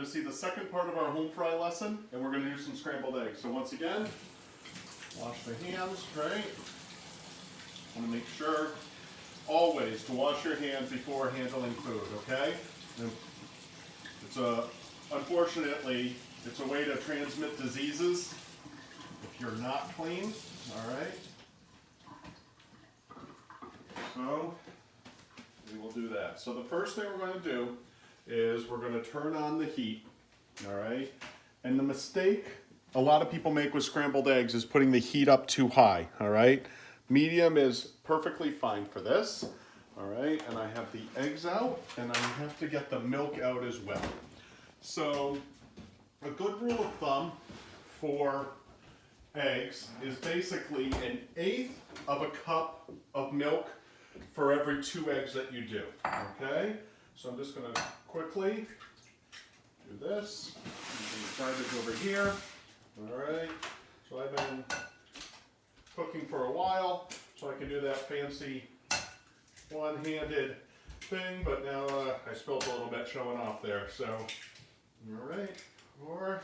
going to see the second part of our home fry lesson, and we're going to do some scrambled eggs. So once again, wash the hands, right? Want to make sure always to wash your hands before handling food, okay? And unfortunately, it's a way to transmit diseases if you're not clean, all right? So we will do that. So the first thing we're going to do is we're going to turn on the heat, all right? And the mistake a lot of people make with scrambled eggs is putting the heat up too high, all right? Medium is perfectly fine for this, all right? And I have the eggs out, and I have to get the milk out as well. So a good rule of thumb for eggs is basically 1/8 of a cup of milk for every 2 eggs that you do, okay? So I'm just gonna quickly do this. The garbage over here, all right? So I've been cooking for a while, so I can do that fancy one-handed thing, but now I spilled a little bit showing off there, so, all right, 4.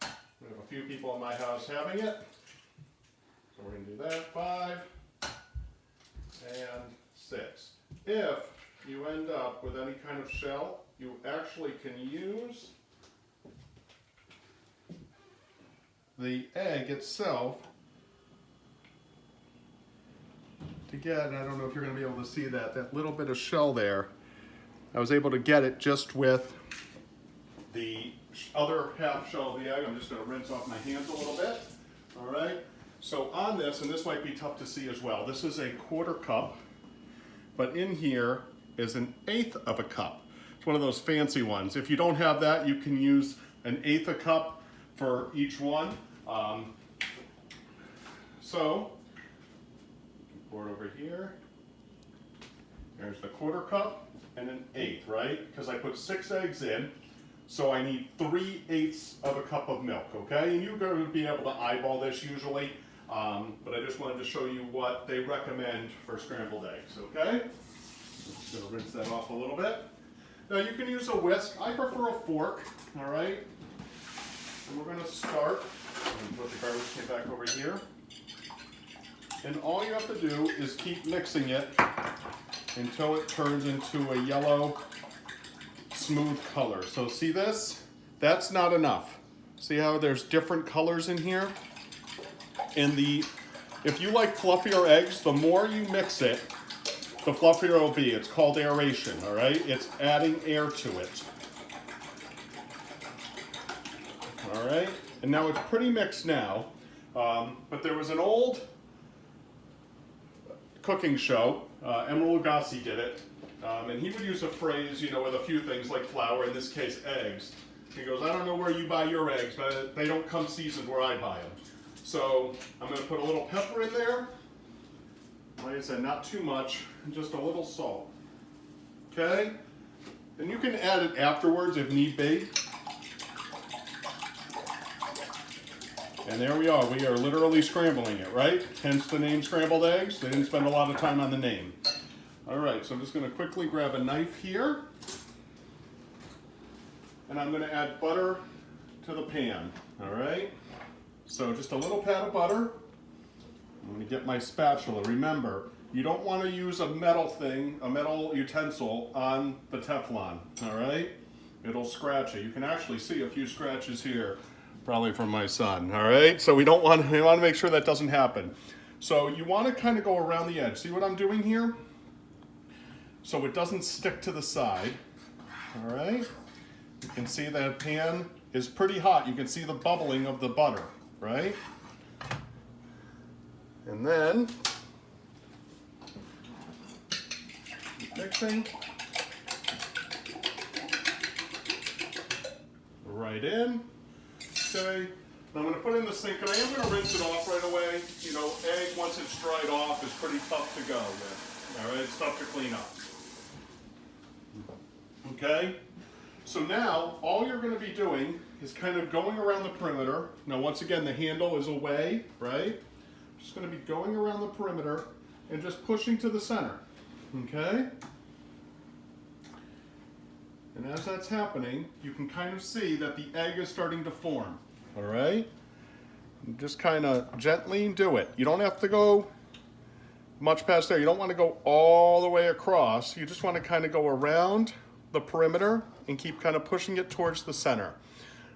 We have a few people in my house having it, so we're gonna do that, 5, and 6. If you end up with any kind of shell, you actually can use the egg itself to get, I don't know if you're going to be able to see that little bit of shell there. I was able to get it just with the other half shell of the egg. I'm just going to rinse off my hands a little bit. All right. So on this, and this might be tough to see as well, this is a 1/4 cup, but in here is 1/8 of a cup. It's one of those fancy ones. If you don't have that, you can use 1/8 a cup for each one. So pour it over here. There's the 1/4 cup and 1/8, right? Because I put 6 eggs in, so I need 3/8 of a cup of milk, okay? And you're going to be able to eyeball this usually, but I just wanted to show you what they recommend for scrambled eggs, okay? Just going to rinse that off a little bit. Now you can use a whisk. I prefer a fork, all right? And we're going to start, and put the garbage can back over here. And all you have to do is keep mixing it until it turns into a yellow, smooth color. So see this? That's not enough. See how there's different colors in here? And if you like fluffier eggs, the more you mix it, the fluffier it will be. It's called aeration, all right? It's adding air to it. All right? And now it's pretty mixed now, but there was an old cooking show, Emeril Lagasse did it, and he would use a phrase, you know, with a few things like flour, in this case eggs. He goes, I don't know where you buy your eggs, but they don't come seasoned where I buy them. So I'm going to put a little pepper in there. Like I said, not too much, just a little salt. Okay? And you can add it afterwards if need be. And there we are. We are literally scrambling it, right? Hence the name scrambled eggs. They didn't spend a lot of time on the name. All right, so I'm just going to quickly grab a knife here. And I'm going to add butter to the pan, all right? So just a little pat of butter. I'm going to get my spatula. Remember, you don't want to use a metal utensil on the Teflon, all right? It'll scratch it. You can actually see a few scratches here. Probably from my son, all right? So we want to make sure that doesn't happen. So you want to kind of go around the edge. See what I'm doing here? So it doesn't stick to the side, all right? You can see that pan is pretty hot. You can see the bubbling of the butter, right? And then, mixing. Right in. Okay, I'm going to put it in the sink, and I am going to rinse it off right away. You know, egg, once it's dried off, is pretty tough to go with. All right, it's tough to clean up. Okay, so now all you're going to be doing is kind of going around the perimeter. Now, once again, the handle is away, right? Just going to be going around the perimeter and just pushing to the center. Okay? And as that's happening, you can kind of see that the egg is starting to form, all right? And just kind of gently do it. You don't have to go much past there. You don't want to go all the way across. You just want to kind of go around the perimeter and keep kind of pushing it towards the center.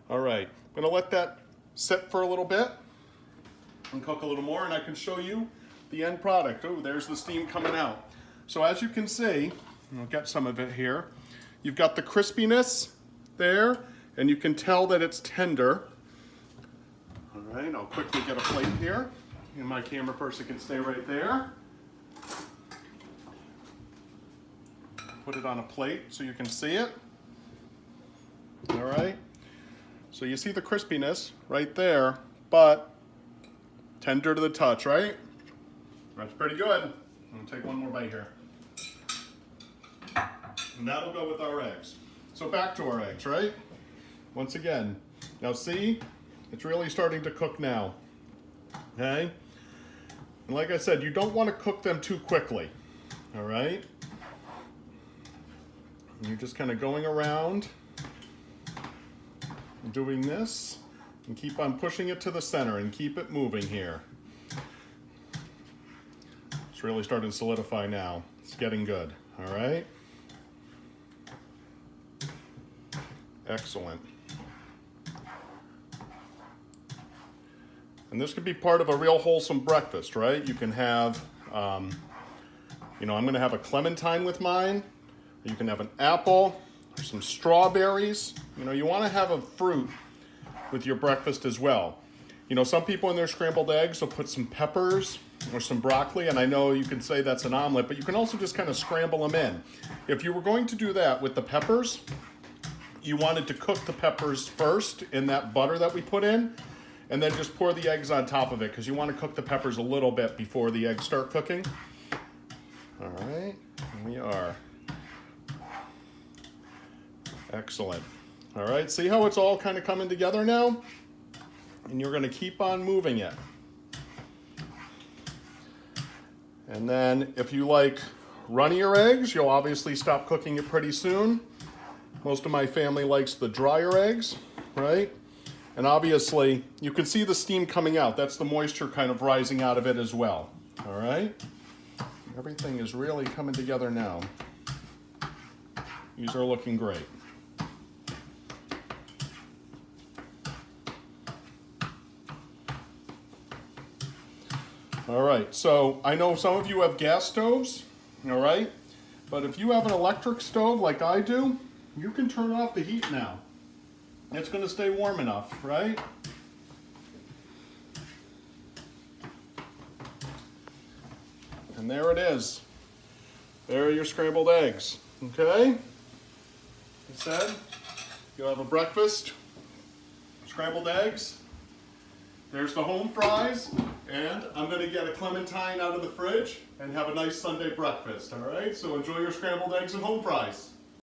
All right, I'm gonna let that sit for a little bit and cook a little more, and I can show you the end product. Oh, there's the steam coming out. So as you can see, I'll get some of it here, you've got the crispiness there, and you can tell that it's tender. All right, I'll quickly get a plate here, and my camera person can stay right there. Put it on a plate so you can see it. All right, so you see the crispiness right there, but tender to the touch, right? That's pretty good. I'm gonna take one more bite here. And that'll go with our eggs. So back to our eggs, right? Once again, now see, it's really starting to cook now, okay? And like I said, you don't want to cook them too quickly, all right? And you're just kind of going around and doing this, and keep on pushing it to the center and keep it moving here. It's really starting to solidify now. It's getting good, all right? Excellent. And this could be part of a real wholesome breakfast, right? You can have, you know, I'm gonna have a clementine with mine. You can have an apple, or some strawberries. You know, you wanna have a fruit with your breakfast as well. You know, some people in their scrambled eggs will put some peppers or some broccoli, and I know you can say that's an omelet, but you can also just kind of scramble them in. If you were going to do that with the peppers, you wanted to cook the peppers first in that butter that we put in, and then just pour the eggs on top of it, because you want to cook the peppers a little bit before the eggs start cooking. All right, here we are. Excellent. All right, see how it's all kind of coming together now? And you're gonna keep on moving it. And then if you like runnier eggs, you'll obviously stop cooking it pretty soon. Most of my family likes the drier eggs, right? And obviously, you can see the steam coming out. That's the moisture kind of rising out of it as well, all right? Everything is really coming together now. These are looking great. All right, so I know some of you have gas stoves, all right? But if you have an electric stove like I do, you can turn off the heat now. It's gonna stay warm enough, right? And there it is. There are your scrambled eggs, okay? Like I said, you'll have a breakfast, scrambled eggs. There's the home fries, and I'm gonna get a clementine out of the fridge and have a nice Sunday breakfast, all right? So enjoy your scrambled eggs and home fries.